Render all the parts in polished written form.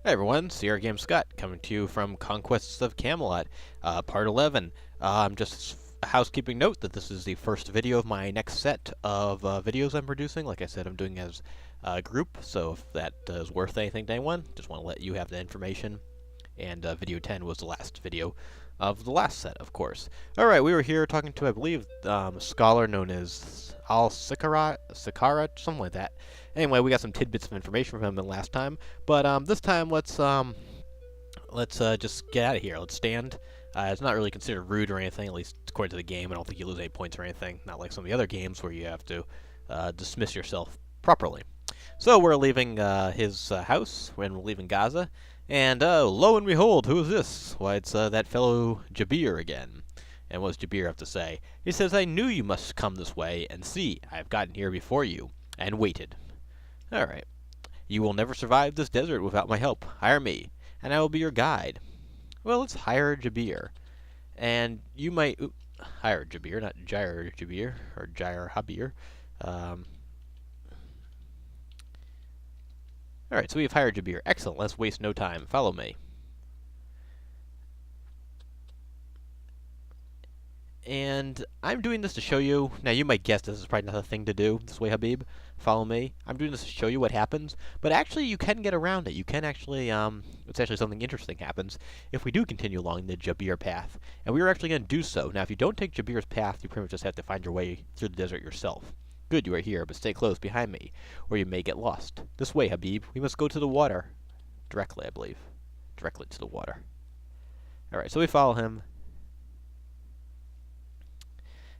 Hey everyone, Sierra Game Scott coming to you from Conquests of Camelot, Part 11. Just a housekeeping note that this is the first video of my next set of videos I'm producing. Like I said, I'm doing as a group, so if that is worth anything to anyone, just want to let you have the information. And video 10 was the last video of the last set, of course. Alright, we were here talking to, I believe, a scholar known as Sakara, something like that. Anyway, we got some tidbits of information from him the last time, but this time let's just get out of here. Let's stand. It's not really considered rude or anything, at least according to the game. I don't think you lose any points or anything. Not like some of the other games where you have to dismiss yourself properly. So we're leaving his house when we're leaving Gaza, and lo and behold, who is this? Why, it's that fellow Jabir again. And what does Jabir have to say? He says, "I knew you must come this way, and see, I have gotten here before you, and waited." Alright. "You will never survive this desert without my help. Hire me, and I will be your guide." Well, let's hire Jabir. And you might... hire Jabir, not Jair Jabir, or Jair Habir. Alright, so we've hired Jabir. Excellent, let's waste no time. Follow me. And I'm doing this to show you... Now, you might guess this is probably not a thing to do this way, Habib. Follow me. I'm doing this to show you what happens. But actually, you can get around it. You can actually... it's actually something interesting happens if we do continue along the Jabir path. And we're actually going to do so. Now, if you don't take Jabir's path, you pretty much just have to find your way through the desert yourself. Good, you are here, but stay close behind me, or you may get lost. This way, Habib. We must go to the water. Directly, I believe. Directly to the water. Alright, so we follow him.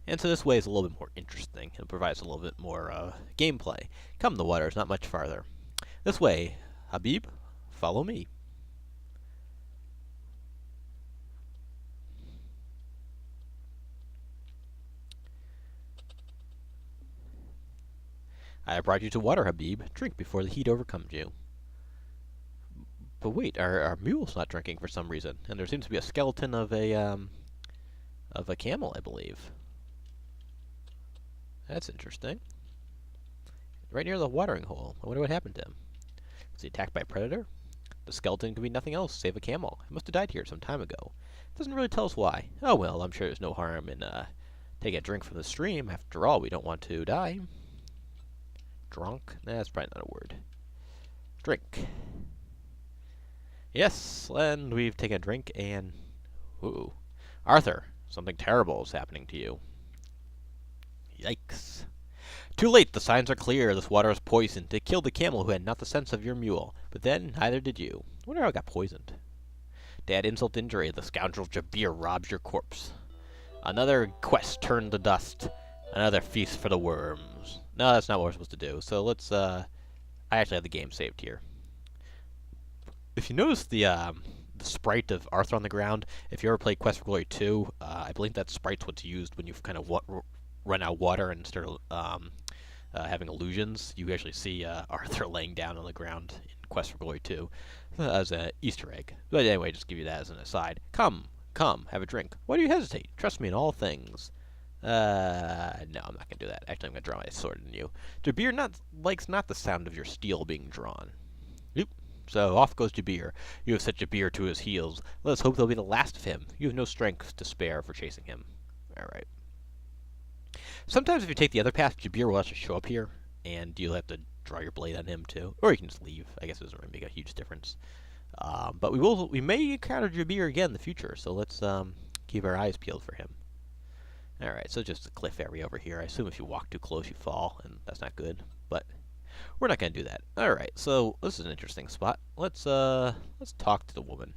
And so this way is a little bit more interesting. It provides a little bit more gameplay. Come, the water is not much farther. This way, Habib, follow me. I have brought you to water, Habib. Drink before the heat overcomes you. But wait, our mule's not drinking for some reason, and there seems to be a skeleton of a camel, I believe. That's interesting. Right near the watering hole. I wonder what happened to him. Was he attacked by a predator? The skeleton could be nothing else save a camel. It must have died here some time ago. It doesn't really tell us why. Oh well, I'm sure there's no harm in taking a drink from the stream. After all, we don't want to die. Drunk? Nah, that's probably not a word. Drink. Yes, and we've taken a drink and... Ooh. Arthur, something terrible is happening to you. Yikes. Too late, the signs are clear. This water is poisoned. It killed the camel who had not the sense of your mule. But then, neither did you. I wonder how it got poisoned. To add insult to injury, the scoundrel Jabir robs your corpse. Another quest turned to dust. Another feast for the worms. No, that's not what we're supposed to do. So let's, I actually have the game saved here. If you notice the sprite of Arthur on the ground, if you ever played Quest for Glory 2, I believe that sprite's what's used when you've kind of run out of water and start having illusions. You actually see Arthur laying down on the ground in Quest for Glory 2 as an Easter egg. But anyway, just give you that as an aside. Come, have a drink. Why do you hesitate? Trust me in all things. No, I'm not going to do that. Actually, I'm going to draw my sword in you. Jabir likes not the sound of your steel being drawn. Oop. So off goes Jabir. You have set Jabir to his heels. Let us hope they'll be the last of him. You have no strength to spare for chasing him. Alright. Sometimes if you take the other path, Jabir will actually show up here, and you'll have to draw your blade on him too. Or you can just leave. I guess it doesn't really make a huge difference. But we may encounter Jabir again in the future, so let's keep our eyes peeled for him. Alright, so just a cliff area over here. I assume if you walk too close, you fall, and that's not good. But we're not going to do that. Alright, so this is an interesting spot. Let's talk to the woman.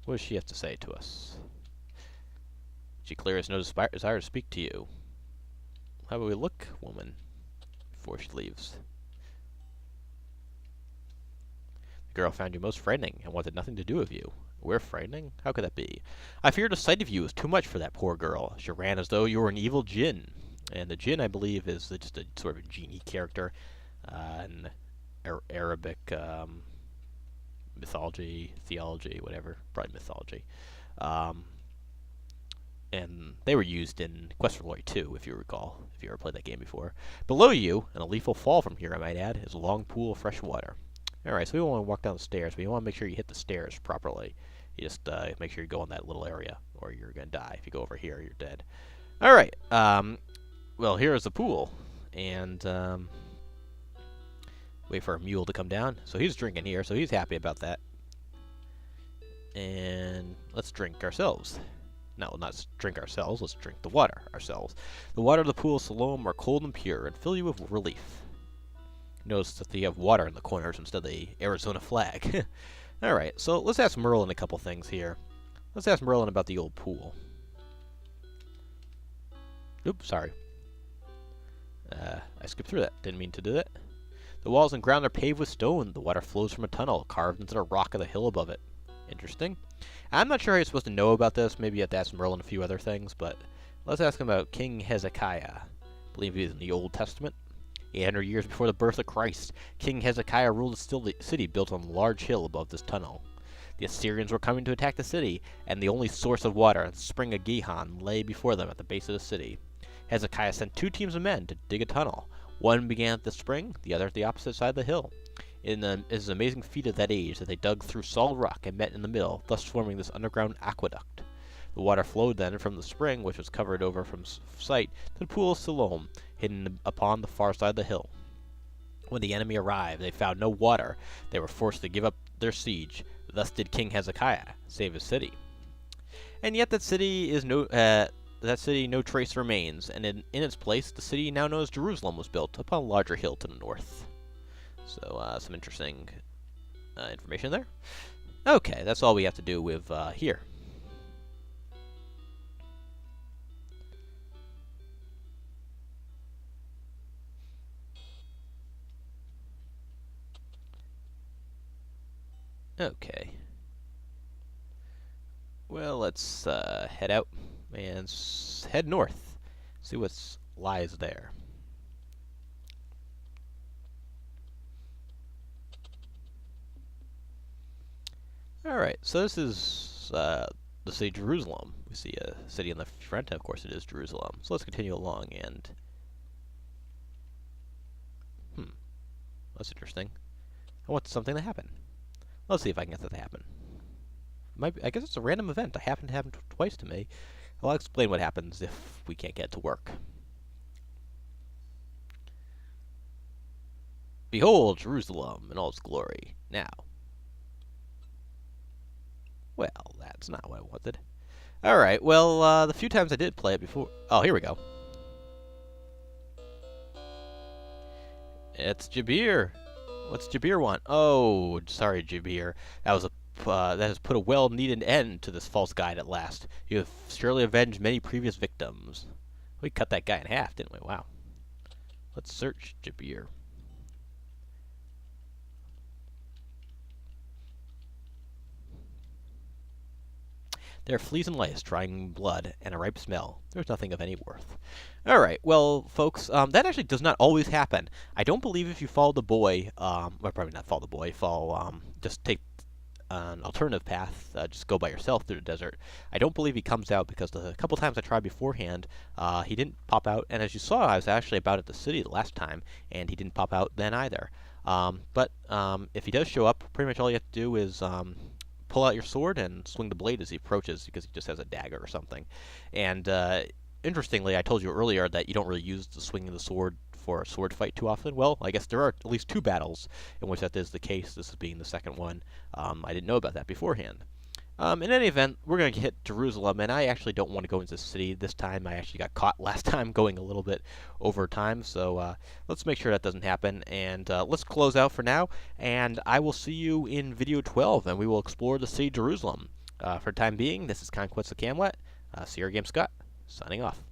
What does she have to say to us? She clearly has no desire to speak to you. How about we look, woman, before she leaves? The girl found you most frightening and wanted nothing to do with you. We're frightening? How could that be? I feared the sight of you was too much for that poor girl. She ran as though you were an evil djinn. And the djinn, I believe, is just a sort of a genie character in Arabic mythology, theology, whatever. Probably mythology. and they were used in Quest for Glory 2, if you recall, if you ever played that game before. Below you, and a lethal fall from here, I might add, is a long pool of fresh water. Alright, so we don't want to walk down the stairs, but you want to make sure you hit the stairs properly. You just make sure you go in that little area, or you're going to die. If you go over here, you're dead. Alright, well, here's the pool, and wait for a mule to come down. So he's drinking here, so he's happy about that. And let's drink ourselves. No, not drink ourselves, let's drink the water ourselves. The water of the pool of Siloam are cold and pure, and fill you with relief. Notice that you have water in the corners instead of the Arizona flag. Alright, so let's ask Merlin a couple things here. Let's ask Merlin about the old pool. Oops, sorry. I skipped through that. Didn't mean to do that. The walls and ground are paved with stone. The water flows from a tunnel carved into the rock of the hill above it. Interesting. I'm not sure how you're supposed to know about this. Maybe you have to ask Merlin a few other things, but let's ask him about King Hezekiah. I believe he's in the Old Testament. 800 years before the birth of Christ, King Hezekiah ruled a city built on a large hill above this tunnel. The Assyrians were coming to attack the city, and the only source of water, the spring of Gihon, lay before them at the base of the city. Hezekiah sent 2 teams of men to dig a tunnel. One began at the spring, the other at the opposite side of the hill. It is an amazing feat of that age that they dug through solid rock and met in the middle, thus forming this underground aqueduct. The water flowed then from the spring, which was covered over from sight, to the pool of Siloam, hidden upon the far side of the hill. When the enemy arrived, they found no water. They were forced to give up their siege. Thus did King Hezekiah save his city. And yet that city no trace remains, and in its place, the city now known as Jerusalem was built upon a larger hill to the north. So, some interesting information there. Okay, that's all we have to do with here. Okay. Well, let's head out and head north. See what lies there. Alright, so this is the city of Jerusalem. We see a city in the front, and of course it is Jerusalem. So let's continue along and... that's interesting. I want something to happen. Let's see if I can get that to happen. I guess it's a random event. It happened to happen twice to me. I'll explain what happens if we can't get it to work. Behold Jerusalem in all its glory. Now. Well, that's not what I wanted. Alright, well, the few times I did play it before... Oh, here we go. It's Jabir. What's Jabir want? Oh, sorry, Jabir. That has put a well-needed end to this false guide at last. You have surely avenged many previous victims. We cut that guy in half, didn't we? Wow. Let's search Jabir. There are fleas and lice, drying blood, and a ripe smell. There's nothing of any worth. Alright, well, folks, that actually does not always happen. I don't believe if you follow the boy, well, probably not follow the boy, just take an alternative path, just go by yourself through the desert. I don't believe he comes out because the couple times I tried beforehand, he didn't pop out, and as you saw, I was actually about at the city the last time, and he didn't pop out then either. But if he does show up, pretty much all you have to do is pull out your sword and swing the blade as he approaches, because he just has a dagger or something. And interestingly, I told you earlier that you don't really use the swinging the sword for a sword fight too often. Well, I guess there are at least 2 battles in which that is the case, this is being the second one. I didn't know about that beforehand. In any event, we're going to hit Jerusalem, and I actually don't want to go into the city this time. I actually got caught last time going a little bit over time, so let's make sure that doesn't happen. And let's close out for now, and I will see you in video 12, and we will explore the city of Jerusalem. For the time being, this is Conquests of Camelot. Sierra Game Scott, signing off.